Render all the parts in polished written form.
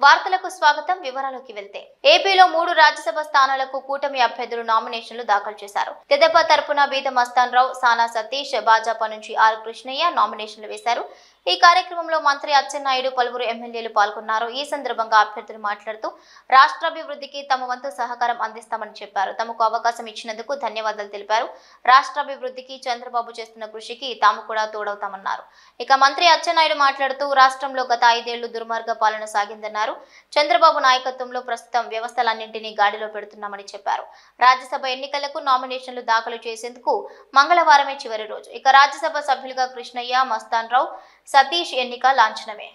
వార్తలకు స్వాగతం. వివరాల్లోకి వెళ్తే ఏపీలో 3 రాజ్యసభ స్థానాలకు కూటమి అభ్యర్థులు నామినేషన్లు దాఖలు చేశారు. తెదేపా తరపున బీద మస్తాన్ రావు, సానా సతీష్, భాజపా నుంచి ఆర్ కృష్ణయ్య నామినేషన్లు వేశారు. ఈ కార్యక్రమంలో మంత్రి అచ్చెన్నాయుడు, పలువురు ఎమ్మెల్యేలు పాల్గొన్నారు. ఈ సందర్భంగా అభ్యర్థులు మాట్లాడుతూ రాష్ట్రాభివృద్ధికి తమ వంతు సహకారం అందిస్తామని చెప్పారు. తమకు అవకాశం ఇచ్చినందుకు ధన్యవాదాలు తెలిపారు. రాష్ట్రాభివృద్ధికి చంద్రబాబు చేస్తున్న కృషికి తాము కూడా తోడవుతామన్నారు. ఇక మంత్రి అచ్చెన్నాయుడు మాట్లాడుతూ రాష్ట్రంలో గత 5 ఏళ్లు దుర్మార్గ పాలన సాగిందన్నారు. చంద్రబాబు నాయకత్వంలో ప్రస్తుతం వ్యవస్థలన్నింటినీ గాడిలో పెడుతున్నామని చెప్పారు. రాజ్యసభ ఎన్నికలకు నామినేషన్లు దాఖలు చేసేందుకు మంగళవారమే చివరి రోజు. ఇక రాజ్యసభ సభ్యులుగా కృష్ణయ్య, మస్తాన్ రావు, సతీష్ ఎన్నిక లాంఛనమే.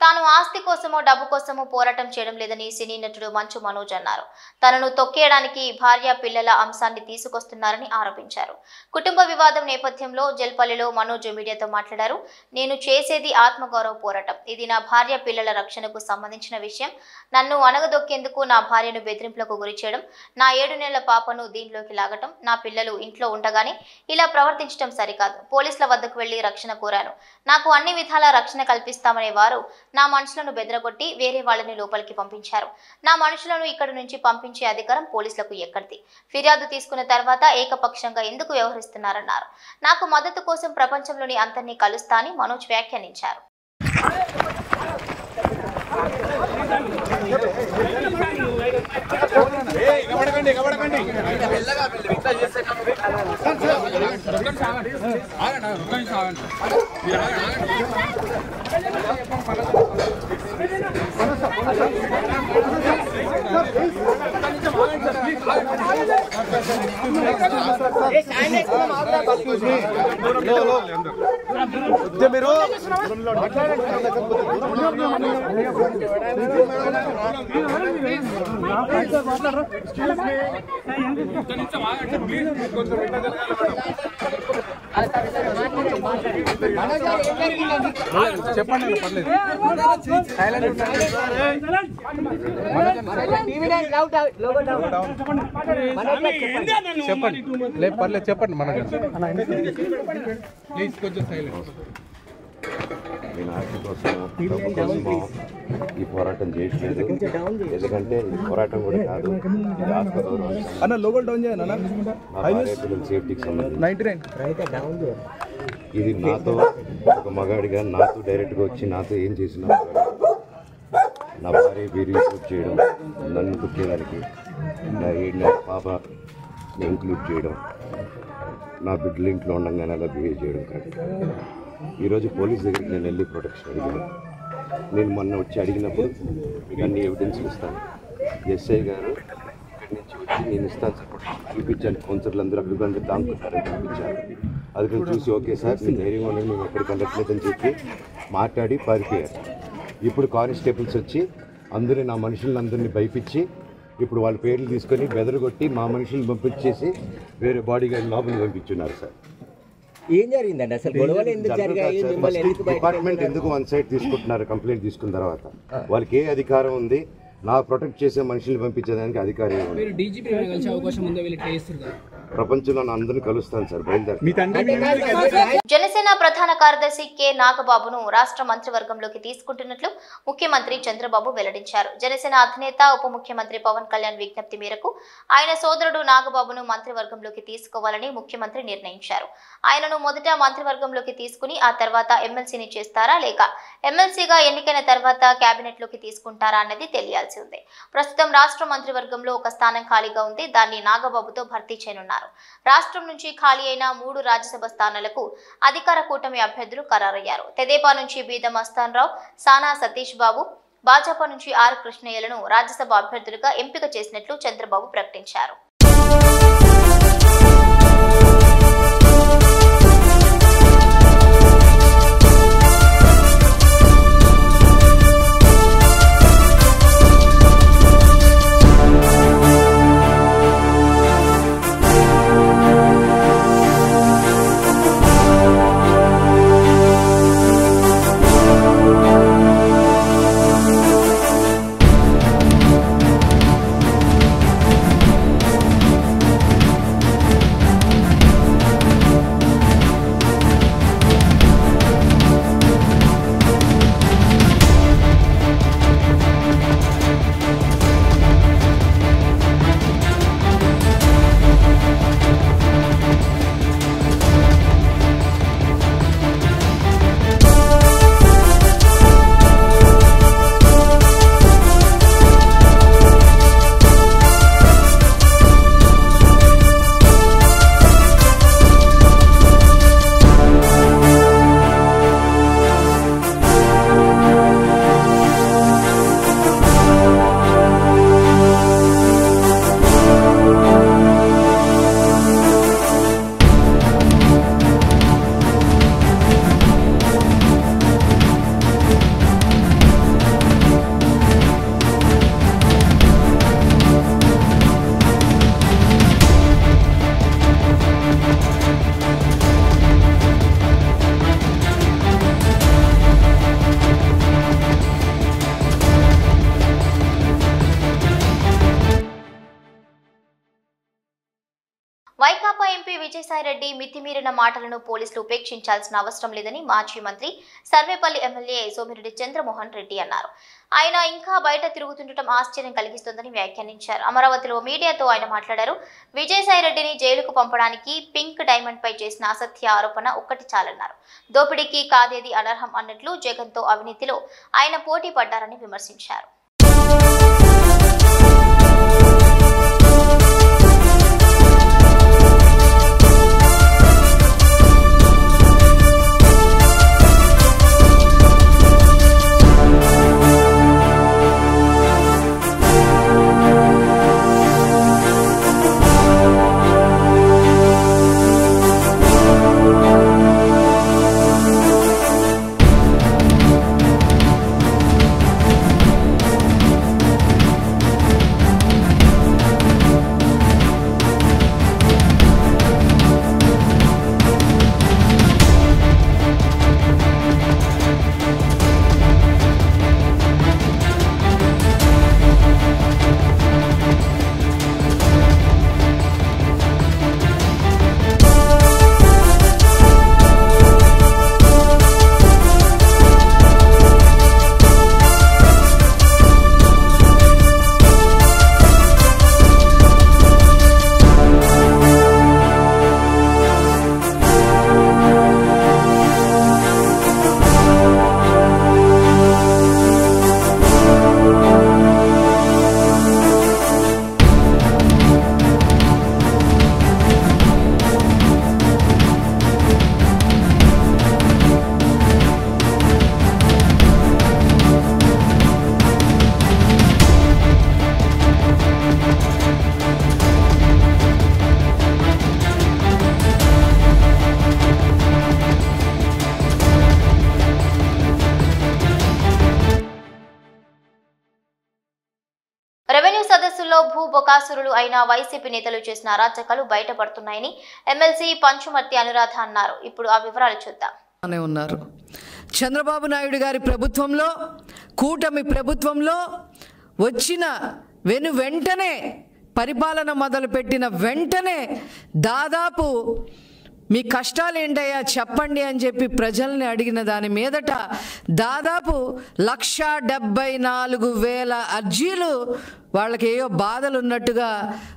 తాను ఆస్తి కోసమో డబ్బు కోసమో పోరాటం చేయడం లేదని సినీ నటుడు మంచు మనోజ్ అన్నారు. తనను తొక్కేయడానికి భార్య పిల్లల అంశాన్ని తీసుకొస్తున్నారని ఆరోపించారు. కుటుంబ వివాదం నేపథ్యంలో జల్పల్లిలో మనోజ్ మీడియాతో మాట్లాడారు. నేను చేసేది ఆత్మగౌరవ పోరాటం. ఇది నా భార్య పిల్లల రక్షణకు సంబంధించిన విషయం. నన్ను అణగదొక్కేందుకు నా భార్యను బెదిరింపులకు గురి చేయడం, నా 7 నెలల పాపను దీనిలోకి లాగటం, నా పిల్లలు ఇంట్లో ఉండగానే ఇలా ప్రవర్తించడం సరికాదు. పోలీసుల వద్దకు వెళ్లి రక్షణ కోరాను. నాకు అన్ని విధాల రక్షణ కల్పిస్తామనే వారు నా మనుషులను బెదరగొట్టి వేరే వాళ్ళని లోపలికి పంపించారు. నా మనుషులను ఇక్కడి నుంచి పంపించే అధికారం పోలీసులకు ఎక్కడిది? ఫిర్యాదు తీసుకున్న తర్వాత ఏకపక్షంగా ఎందుకు వ్యవహరిస్తున్నారన్నారు. నాకు మద్దతు కోసం ప్రపంచంలోని అందరినీ కలుస్తా అని మనోజ్ వ్యాఖ్యానించారు. చెప్పండి, పర్లేదు చెప్పండి. ప్లీజ్ కొంచెం సైలెంట్. నేను ఆస్తి కోసమో ఈ పోరాటం చేయట్లేదు. ఎందుకంటే ఈ పోరాటం కూడా కాదు, పిల్లల సేఫ్టీకి సంబంధించి ఇది నాతో ఒక మగాడిగా నాతో డైరెక్ట్గా వచ్చి నాతో ఏం చేసినా నా భార్య వీరి ఇంక్లూడ్ చేయడం, నన్ను కుట్టేయడానికి, నా 7 నెలల పాప ఇంక్లూడ్ చేయడం, నా బిడ్డలు ఇంట్లో ఉండగానే అలా బిహేవ్ చేయడం కాదు. ఈరోజు పోలీస్ దగ్గరికి నేను వెళ్ళి ప్రొటెక్షన్ అడిగాను. నేను మొన్న వచ్చి అడిగినప్పుడు మీకు అన్ని ఎవిడెన్స్లు ఇస్తాను. ఎస్ఐ గారు ఇక్కడి నుంచి వచ్చి నేను ఇస్తాను సార్ ప్రొటెక్షన్ చూపించాను. కౌన్సిలర్లు అందరూ అభిప్రాయం దాంకున్నారని చూపించాను. అది నేను చూసి ఓకే సార్ నేను ధైర్యంగా ఉండండి, మేము ఎక్కడికి వెళ్ళట్లేదని చెప్పి మాట్లాడి పారిపోయారు. ఇప్పుడు కానిస్టేబుల్స్ వచ్చి అందరినీ నా మనుషులందరినీ భయపించి ఇప్పుడు వాళ్ళ పేర్లు తీసుకొని బెదరగొట్టి మా మనుషుల్ని పంపించేసి వేరే బాడీ గార్డ్ లోపలికి పంపించున్నారు సార్. ఏం జరిగిందండి అసలు? గొడవలు ఎందుకు జరిగాయి? డిపార్ట్మెంట్ ఎందుకు వన్ సైడ్ తీసుకుంటున్నారు? కంప్లైంట్ తీసుకున్న తర్వాత వాళ్ళకి ఏ అధికారం ఉంది? నా ప్రొటెక్ట్ చేసే మనుషుల్ని పంపించేదానికి అధికారం ప్రపంచంలో అందరినీ కలుస్తాను సార్. బయలుదేరి జనసేన ప్రధాన కార్యదర్శి కె నాగబాబును రాష్ట్ర మంత్రివర్గంలోకి తీసుకుంటున్నట్లు ముఖ్యమంత్రి చంద్రబాబు వెల్లడించారు. జనసేన అధినేత ఉప ముఖ్యమంత్రి పవన్ కళ్యాణ్ విజ్ఞప్తి మేరకు ఆయన సోదరుడు నాగబాబును మంత్రివర్గంలోకి తీసుకోవాలని ముఖ్యమంత్రి నిర్ణయించారు. ఆయనను మొదట మంత్రివర్గంలోకి తీసుకుని ఆ తర్వాత ఎమ్మెల్సీని చేస్తారా లేక ఎమ్మెల్సీగా ఎన్నికైన తర్వాత కేబినెట్ లోకి తీసుకుంటారా అన్నది తెలియాల్సి ఉంది. ప్రస్తుతం రాష్ట్ర మంత్రివర్గంలో ఒక స్థానం ఖాళీగా ఉంది. దాన్ని నాగబాబుతో భర్తీ చేయనున్నారు. రాష్ట్రం నుంచి ఖాళీ అయిన 3 రాజ్యసభ స్థానాలకు అధికార కూటమి అభ్యర్థులు ఖరారయ్యారు. తెదేపా నుంచి బీద మస్తాన్ రావు, సానా సతీష్ బాబు, భాజపా నుంచి ఆర్ కృష్ణయ్యలను రాజ్యసభ అభ్యర్థులుగా ఎంపిక చేసినట్లు చంద్రబాబు ప్రకటించారు. వైకాపా ఎంపీ విజయసాయిరెడ్డి మితిమీరిన మాటలను పోలీసులు ఉపేక్షించాల్సిన అవసరం లేదని మాజీ మంత్రి సర్వేపల్లి ఎమ్మెల్యే సోమిరెడ్డి చంద్రమోహన్ రెడ్డి అన్నారు. ఆయన ఇంకా బయట తిరుగుతుండటం ఆశ్చర్యం కలిగిస్తోందని వ్యాఖ్యానించారు. అమరావతిలో మీడియాతో ఆయన మాట్లాడారు. విజయసాయిరెడ్డిని జైలుకు పంపడానికి పింక్ డైమండ్ పై చేసిన అసత్య ఆరోపణ ఒక్కటి చాలన్నారు. దోపిడీకి కాదేది అనర్హం అన్నట్లు జగన్తో అవినీతిలో ఆయన పోటీ పడ్డారని విమర్శించారు. రెవెన్యూ సదస్సులో భూ బొకాసురులు అయిన వైసీపీ నేతలు చేసిన అరాచకాలు బయటపడుతున్నాయని ఎమ్మెల్సీ పంచుమర్తి అనురాధ అన్నారు. ఇప్పుడు ఆ వివరాలు చూద్దాం. ఉన్నారు చంద్రబాబు నాయుడు గారి ప్రభుత్వంలో, కూటమి ప్రభుత్వంలో వచ్చిన వెంటనే పరిపాలన మొదలుపెట్టిన వెంటనే దాదాపు మీ కష్టాలు ఏంటయ్యా చెప్పండి అని చెప్పి ప్రజల్ని అడిగిన దాని మీదట దాదాపు 174,000 అర్జీలు వాళ్ళకి ఏయో బాధలు ఉన్నట్టుగా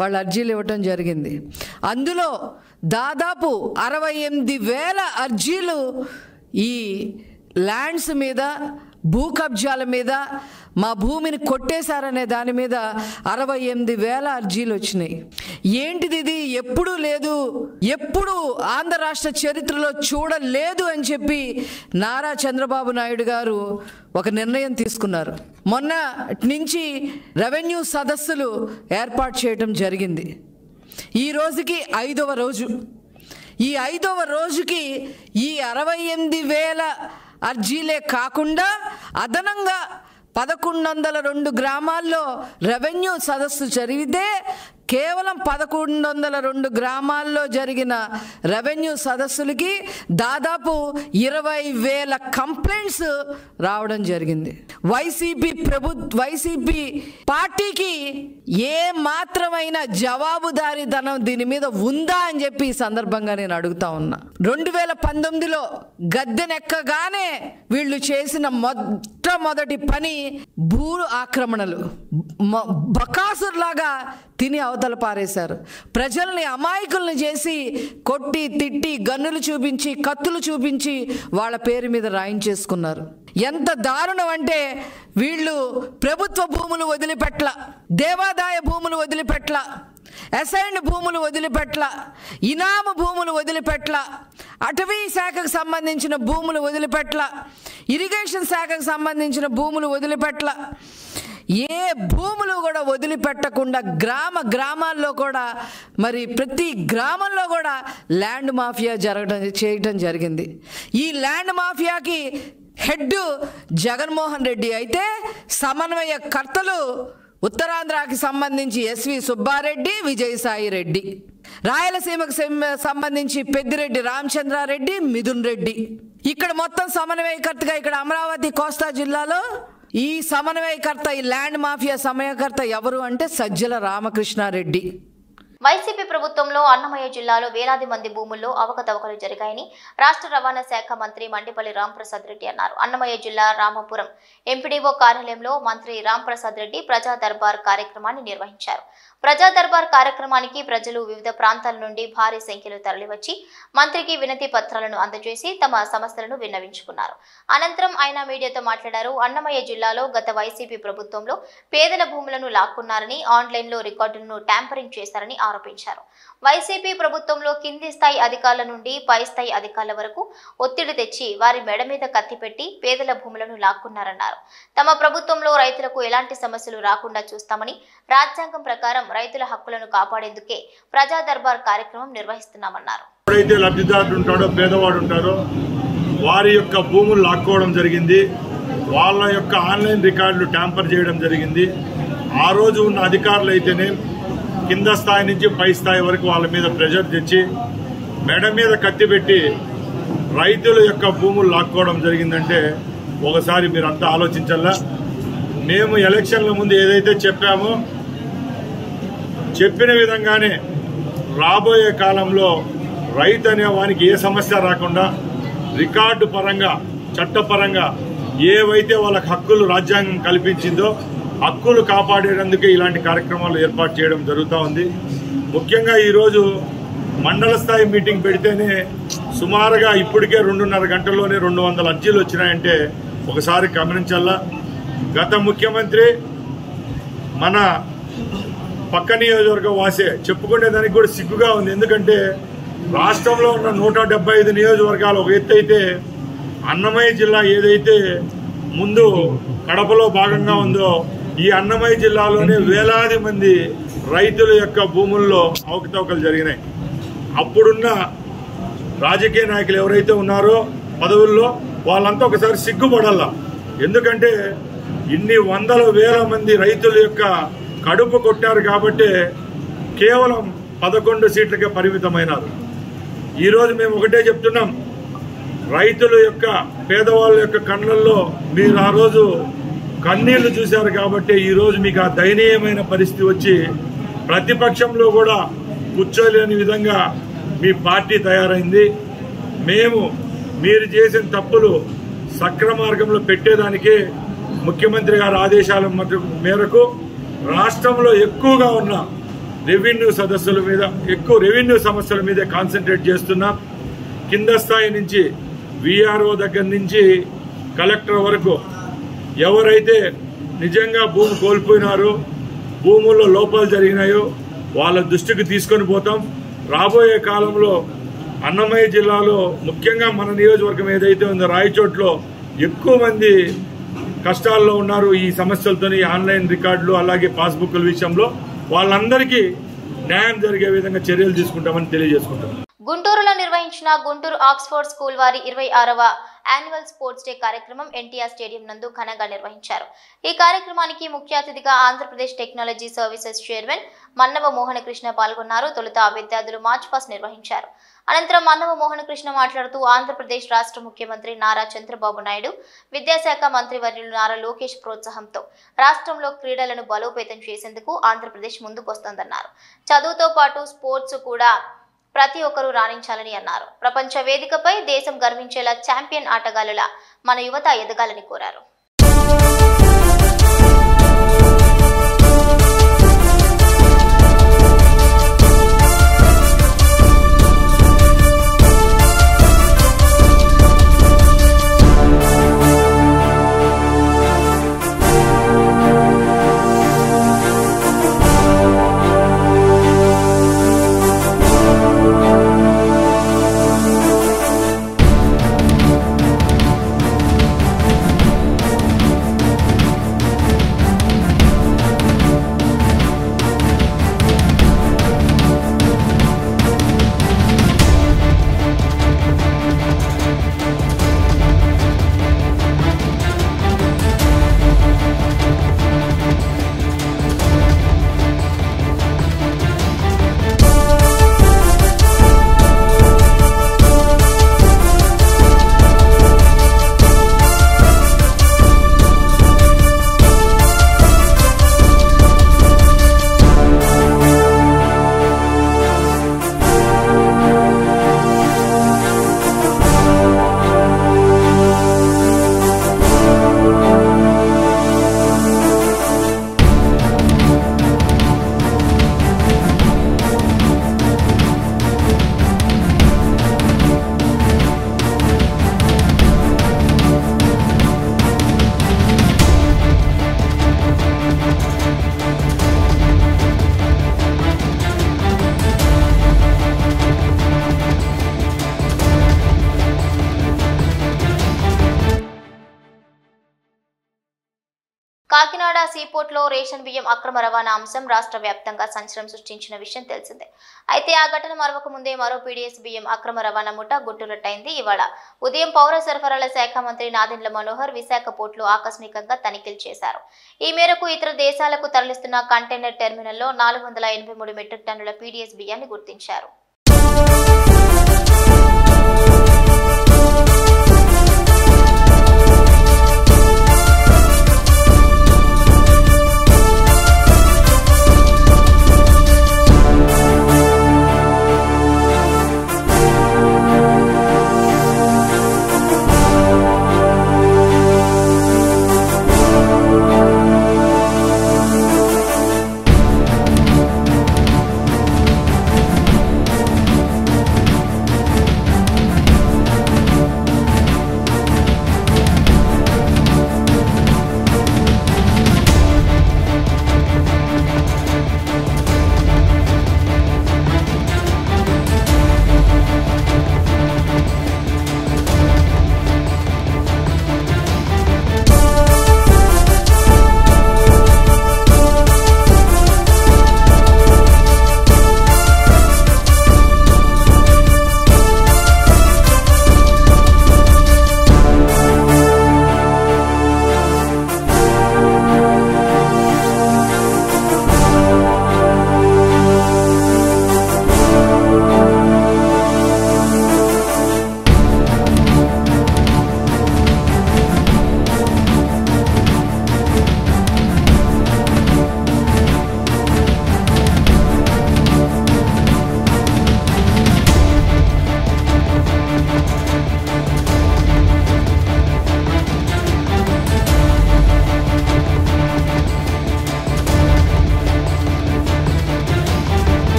వాళ్ళ అర్జీలు ఇవ్వటం జరిగింది. అందులో దాదాపు 68,000 అర్జీలు ఈ ల్యాండ్స్ మీద, భూ కబ్జాల మీద, మా భూమిని కొట్టేశారనే దాని మీద 68,000 అర్జీలు వచ్చినాయి. ఏంటిది ఇది? ఎప్పుడూ లేదు, ఎప్పుడు ఆంధ్ర రాష్ట్ర చరిత్రలో చూడలేదు అని చెప్పి నారా చంద్రబాబు నాయుడు గారు ఒక నిర్ణయం తీసుకున్నారు. మొన్న నుంచి రెవెన్యూ సదస్సులు ఏర్పాటు చేయడం జరిగింది. ఈ రోజుకి 5వ రోజు. ఈ 5వ రోజుకి ఈ 68,000 అర్జీలే కాకుండా అదనంగా 1102 గ్రామాల్లో రెవెన్యూ సదస్సు జరిగితే కేవలం 1102 గ్రామాల్లో జరిగిన రెవెన్యూ సదస్సులకి దాదాపు 20,000 కంప్లైంట్స్ రావడం జరిగింది. వైసీపీ పార్టీకి ఏ మాత్రమైన జవాబుదారీతనం దీని మీద ఉందా అని చెప్పి ఈ సందర్భంగా నేను అడుగుతా ఉన్నా. 2019లో గద్దెనెక్కగానే వీళ్ళు చేసిన మొట్టమొదటి పని భూ ఆక్రమణలు. బకాసుర్లాగా తిని అవతల పారేశారు. ప్రజల్ని అమాయకుల్ని చేసి కొట్టి తిట్టి గన్నులు చూపించి కత్తులు చూపించి వాళ్ళ పేరు మీద రాయించేసుకున్నారు. ఎంత దారుణం అంటే వీళ్ళు ప్రభుత్వ భూములు వదిలిపెట్ల, దేవాదాయ భూములు వదిలిపెట్ల, అసైన్డ్ భూములు వదిలిపెట్ల, ఇనాము భూములు వదిలిపెట్ల, అటవీ శాఖకు సంబంధించిన భూములు వదిలిపెట్ల, ఇరిగేషన్ శాఖకు సంబంధించిన భూములు వదిలిపెట్ల, ఏ భూములు కూడా వదిలిపెట్టకుండా గ్రామాల్లో కూడా మరి ప్రతి గ్రామంలో కూడా ల్యాండ్ మాఫియా చేయటం జరిగింది. ఈ ల్యాండ్ మాఫియాకి హెడ్ జగన్మోహన్ రెడ్డి అయితే సమన్వయకర్తలు ఉత్తరాంధ్రకి సంబంధించి ఎస్వి సుబ్బారెడ్డి, విజయసాయి రెడ్డి, రాయలసీమకు సంబంధించి పెద్దిరెడ్డి రామచంద్రారెడ్డి, మిథున్ రెడ్డి. ఇక్కడ మొత్తం సమన్వయకర్తగా ఇక్కడ అమరావతి కోస్తా జిల్లాలో ఈ సమన్వయకర్త, ఈ ల్యాండ్ మాఫియా సమన్వయకర్త ఎవరు అంటే సజ్జల రామకృష్ణారెడ్డి. వైసీపీ ప్రభుత్వంలో అన్నమయ్య జిల్లాలో వేలాది మంది భూముల్లో అవకతవకలు జరిగాయని రాష్ట్ర రవాణా శాఖ మంత్రి మండిపల్లి రాంప్రసాద్ రెడ్డి అన్నారు. అన్నమయ్య జిల్లా రామపురం ఎంపీడీఓ కార్యాలయంలో మంత్రి రాంప్రసాద్ రెడ్డి ప్రజా దర్బార్ కార్యక్రమాన్ని నిర్వహించారు. ప్రజా దర్బార్ కార్యక్రమానికి ప్రజలు వివిధ ప్రాంతాల నుండి భారీ సంఖ్యలో తరలివచ్చి మంత్రికి వినతి పత్రాలను అందజేసి తమ సమస్యలను విన్నవించుకున్నారు. అనంతరం ఆయన మీడియాతో మాట్లాడారు. అన్నమయ్య జిల్లాలో గత వైసీపీ ప్రభుత్వంలో పేదల భూములను లాక్కున్నారని, ఆన్లైన్లో రికార్డులను ట్యాంపరింగ్ చేశారని ఆరోపించారు. వైసీపీ ప్రభుత్వంలో కింది స్థాయి అధికారుల నుండి పై స్థాయి అధికారుల వరకు ఒత్తిడి తెచ్చి వారి మెడ మీద కత్తిపెట్టి పేదల భూములను లాక్కున్నారన్నారు. తమ ప్రభుత్వంలో రైతులకు ఎలాంటి సమస్యలు రాకుండా చూస్తామని, రాజ్యాంగం ప్రకారం రైతుల హక్కులను కాపాడేందుకే ప్రజా దర్బార్ కార్యక్రమం నిర్వహిస్తున్నామన్నారు. ఎవరైతే లబ్ధిదారుడు ఉంటాడో, పేదవాడు ఉంటారో వారి యొక్క భూములు లాక్కోవడం జరిగింది. వాళ్ళ యొక్క ఆన్లైన్ రికార్డులు ట్యాంపర్ చేయడం జరిగింది. ఆ రోజు ఉన్న అధికారులు అయితేనే కింద స్థాయి నుంచి పై స్థాయి వరకు వాళ్ళ మీద ప్రెషర్ తెచ్చి మెడ మీద కత్తి పెట్టి రైతుల యొక్క భూములు లాక్కోవడం జరిగిందంటే ఒకసారి మీరంతా ఆలోచించాలా. మేము ఎలక్షన్ల ముందు ఏదైతే చెప్పామో చెప్పిన విధంగానే రాబోయే కాలంలో రైతు అనే వానికి ఏ సమస్య రాకుండా రికార్డు పరంగా, చట్టపరంగా ఏవైతే వాళ్ళకి హక్కులు రాజ్యాంగం కల్పించిందో హక్కులు కాపాడేందుకే ఇలాంటి కార్యక్రమాలు ఏర్పాటు చేయడం జరుగుతూ ఉంది. ముఖ్యంగా ఈరోజు మండల స్థాయి మీటింగ్ పెడితేనే సుమారుగా ఇప్పటికే 2.5 గంటల్లోనే 200 అర్జీలు వచ్చినాయంటే ఒకసారి గమనించాలా. గత ముఖ్యమంత్రి మన పక్క నియోజకవర్గ వాసే, చెప్పుకునేదానికి కూడా సిగ్గుగా ఉంది. ఎందుకంటే రాష్ట్రంలో ఉన్న 175 నియోజకవర్గాలు ఒక ఎత్తు అయితే అన్నమయ్య జిల్లా ఏదైతే ముందు కడపలో భాగంగా ఉందో ఈ అన్నమయ్య జిల్లాలోనే వేలాది మంది రైతుల యొక్క భూముల్లో అవకతవకలు జరిగినాయి. అప్పుడున్న రాజకీయ నాయకులు ఎవరైతే ఉన్నారో పదవుల్లో వాళ్ళంతా ఒకసారి సిగ్గుపడాల. ఎందుకంటే ఇన్ని వందల వేల మంది రైతుల యొక్క కడుపు కొట్టారు కాబట్టే కేవలం 11 సీట్లకే పరిమితమైనారు. ఈరోజు మేము ఒకటే చెప్తున్నాం, రైతుల యొక్క పేదవాళ్ళ యొక్క కళ్ళల్లో మీరు ఆ రోజు కన్నీళ్లు చూశారు కాబట్టి ఈరోజు మీకు ఆ దయనీయమైన పరిస్థితి వచ్చి ప్రతిపక్షంలో కూడా కూర్చోలేని విధంగా మీ పార్టీ తయారైంది. మేము మీరు చేసిన తప్పులు సక్రమ మార్గంలో పెట్టేదానికి ముఖ్యమంత్రి గారి ఆదేశాల మేరకు రాష్ట్రంలో ఎక్కువగా ఉన్న రెవెన్యూ సదస్సుల మీద ఎక్కువ రెవెన్యూ సమస్యల మీద కాన్సన్ట్రేట్ చేస్తున్నాం. కింద స్థాయి నుంచి విఆర్ఓ దగ్గర నుంచి కలెక్టర్ వరకు ఎవరైతే నిజంగా భూమి కోల్పోయినారో, భూముల్లో లోపాలు జరిగినాయో వాళ్ళ దృష్టికి తీసుకొని పోతాం. రాబోయే కాలంలో అన్నమయ్య జిల్లాలో ముఖ్యంగా మన నియోజకవర్గం ఏదైతే ఉందో రాయచోట్లో ఎక్కువ మంది కష్టాల్లో ఉన్నారు ఈ సమస్యలతోని, ఆన్లైన్ రికార్డులు అలాగే పాస్బుక్ల విషయంలో. వాళ్ళందరికీ న్యాయం జరిగే విధంగా చర్యలు తీసుకుంటామని తెలియజేసుకుంటాం. గుంటూరులో నిర్వహించిన గుంటూరు ఆక్స్ఫోర్డ్ స్కూల్ వారి 26వ యాన్యువల్ స్పోర్ట్స్ డే కార్యక్రమం ఎన్టీఆర్ స్టేడియం నందు ఘనంగా నిర్వహించారు. ఈ కార్యక్రమానికి ముఖ్య అతిథిగా Andhra Pradesh technology services chairman Mannava Mohana Krishna పాల్గొన్నారు. తొలుత విద్యార్థులు మార్చ్ పాస్ట్ నిర్వహించారు. అనంతరం మన్నవ మోహనకృష్ణ మాట్లాడుతూ ఆంధ్రప్రదేశ్ రాష్ట్ర ముఖ్యమంత్రి నారా చంద్రబాబు నాయుడు, విద్యాశాఖ మంత్రివర్యులు నారా లోకేష్ ప్రోత్సాహంతో రాష్ట్రంలో క్రీడలను బలోపేతం చేసేందుకు ఆంధ్రప్రదేశ్ ముందుకొస్తోందన్నారు. చదువుతో పాటు స్పోర్ట్స్ కూడా ప్రతి ఒక్కరూ రాణించాలని అన్నారు. ప్రపంచ వేదికపై దేశం గర్వించేలా ఛాంపియన్ ఆటగాళ్లులా మన యువత ఎదగాలని కోరారు. కాకినాడ సీపోర్ట్లో రేషన్ బియ్యం అక్రమ రవాణా అంశం రాష్ట్ర వ్యాప్తంగా సంచలనం సృష్టించిన విషయం తెలిసిందే. అయితే ఆ ఘటన మరొక ముందే మరో పీడీఎస్ బియ్యం అక్రమ రవాణా ముఠా గుట్టురట్టయింది. ఇవాళ ఉదయం పౌర సరఫరాల శాఖ మంత్రి నాదెండ్ల మనోహర్ విశాఖ పోర్టులో ఆకస్మికంగా తనిఖీలు చేశారు. ఈ మేరకు ఇతర దేశాలకు తరలిస్తున్న కంటైనర్ టెర్మినల్లో 483 మెట్రిక్ టన్నుల పీడీఎస్ బియ్యాన్ని గుర్తించారు.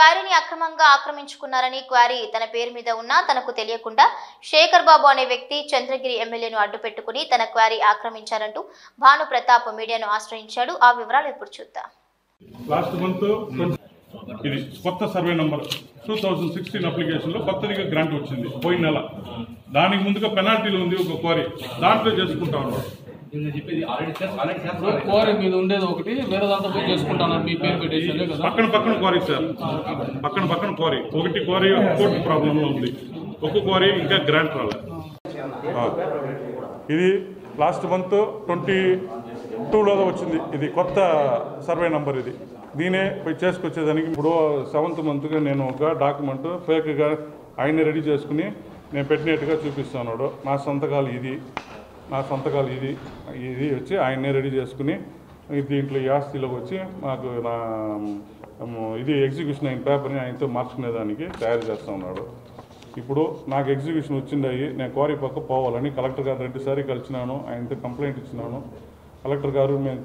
క్వారీని అక్రమంగా ఆక్రమించుకున్నారని, క్వారీ తన పేరు మీద ఉన్నా తనకు తెలియకుండా శేఖర్ బాబు అనే వ్యక్తి చంద్రగిరి ఎమ్మెల్యేను అడ్డుపెట్టుకుని తన క్వారీ ఆక్రమించారంటూ భాను ప్రతాప్ మీడియాను ఆశ్రయించాడు. ఆ వివరాలు ఇప్పుడు చూద్దాం. లాస్ట్ మంత్ ఇది కొత్త సర్వే నంబర్ 2016 అప్లికేషన్ లో కొత్తగా గ్రాంట్ వచ్చింది పోయిన నెల. దానికి ముందుగా పెనాల్టీలు ఉంది ఒక క్వారీ, దాంట్లో చేసుకుంటా ఉన్నారు. క్వారీ మీద ఉండేది ఒకటి, వేరే దాంట్లో పోయి చేసుకుంటాను మీ పేరు పెట్టేసి పక్కన క్వారీ సార్, పక్కన క్వారీ ఒకటి క్వారీ కోర్టు ప్రాబ్లం లో ఉంది, ఒక క్వారీ ఇంకా గ్రాంట్ రాలేదు. ఇది లాస్ట్ మంత్ 22లో వచ్చింది. ఇది కొత్త సర్వే నంబర్. ఇది దీనే పోయి చేసుకొచ్చేదానికి ఇప్పుడు 7th మంత్గా నేను ఒక డాక్యుమెంట్ ఫేక్గా ఆయనే రెడీ చేసుకుని నేను పెట్టినట్టుగా చూపిస్తున్నాడు. నా సంతకాలు ఇది వచ్చి ఆయనే రెడీ చేసుకుని దీంట్లో ఈ ఆస్తిలోకి వచ్చి మాకు నా ఇది ఎగ్జిక్యూషన్ అయిన పేపర్ని ఆయనతో మార్చుకునేదానికి తయారు చేస్తూ ఉన్నాడు. ఇప్పుడు నాకు ఎగ్జిక్యూషన్ వచ్చింది, నేను క్వారీ పక్క పోవాలని కలెక్టర్ గారు 2 సార్లు కలిసినాను, ఆయనతో కంప్లైంట్ ఇచ్చినాను. కలెక్టర్ గారు మేము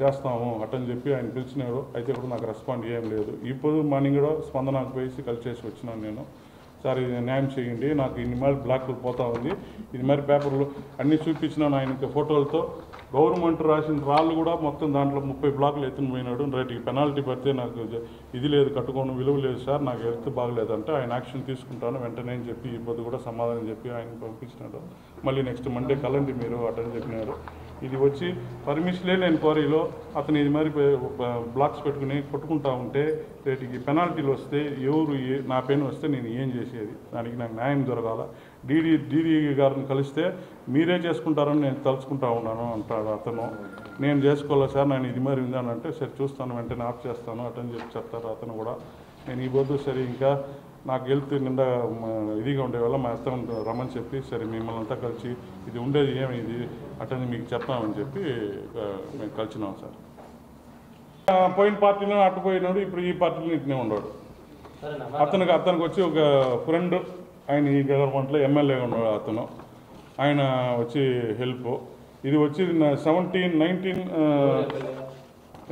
చేస్తాము అటని చెప్పి ఆయన పిలిచినాడు. అయితే కూడా నాకు రెస్పాండ్ ఏం లేదు. ఇప్పుడు మార్నింగ్ కూడా స్పందనకు పోయి కలిసేసి వచ్చినాను నేను. సార్ ఇది న్యాయం చేయండి, నాకు ఇన్ని మరి బ్లాక్లు పోతా ఉంది, ఇది మరి పేపర్లు అన్నీ చూపించినాను ఆయనకి ఫోటోలతో. గవర్నమెంట్ రాసిన రాళ్ళు కూడా మొత్తం దాంట్లో 30 బ్లాక్లు ఎత్తుని పోయినాడు. రేటుకి పెనాల్టీ పడితే నాకు ఇది లేదు, కట్టుకోను విలువ లేదు సార్, నాకు హెల్త్ బాగలేదంటే ఆయన యాక్షన్ తీసుకుంటాను వెంటనే అని చెప్పి ఈ పొద్దు కూడా సమాధానం చెప్పి ఆయన పంపించినాడు. మళ్ళీ నెక్స్ట్ మండే కలండి మీరు అటని చెప్పినారు. ఇది వచ్చి పర్మిషన్లే లేని క్వారీలో అతను ఇది మరి బ్లాక్స్ పెట్టుకుని కొట్టుకుంటా ఉంటే రేటుకి పెనాల్టీలు వస్తే ఎవరు నా పైన వస్తే నేను ఏం చేసేది? దానికి నాకు న్యాయం జరగాల. డీడీ గారిని కలిస్తే మీరే చేసుకుంటారని నేను తలుచుకుంటా ఉన్నాను అంటాడు అతను. నేను చేసుకోవాలా సార్, నేను ఇది మరి ఉందానంటే సరే చూస్తాను వెంటనే ఆఫ్ చేస్తాను అటని చెప్పి చెప్తారు అతను కూడా. నేను ఈ పొద్దు సరే ఇంకా నాకు హెల్త్ నిండా ఇదిగా ఉండే వల్ల మా అత్తను రమ్మని చెప్పి సరే మిమ్మల్ని అంతా కలిసి ఇది ఉండేది ఏమి ఇది అటని మీకు చెప్తామని చెప్పి మేము కలిసినాం సార్. పోయిన పార్టీలో అట్టుపోయినాడు, ఇప్పుడు ఈ పార్టీలో ఇట్నే ఉన్నాడు. అతనికి వచ్చి ఒక ఫ్రెండ్ ఆయన ఈ గవర్నమెంట్లో ఎమ్మెల్యేగా ఉన్నాడు అతను, ఆయన వచ్చి హెల్ప్. ఇది వచ్చి 19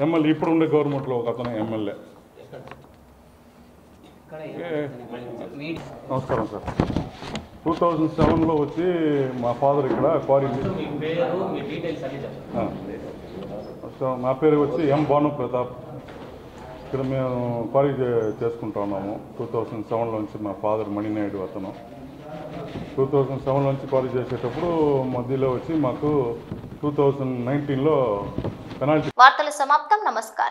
ఎమ్మెల్యే ఇప్పుడు ఉండే గవర్నమెంట్లో ఒక అతను ఎమ్మెల్యే. నమస్కారం సార్. 2007లో వచ్చి మా ఫాదర్ ఇక్కడ క్వారీ. నా పేరు వచ్చి ఎం భాను ప్రతాప్. ఇక్కడ మేము క్వారీ చేసుకుంటా ఉన్నాము 2007లో నుంచి. మా ఫాదర్ మణినాయుడు అతను 2007లో నుంచి క్వారీ చేసేటప్పుడు మధ్యలో వచ్చి మాకు 2019లో పెనాల్టీ. వార్తలు సమాప్తం. నమస్కారం.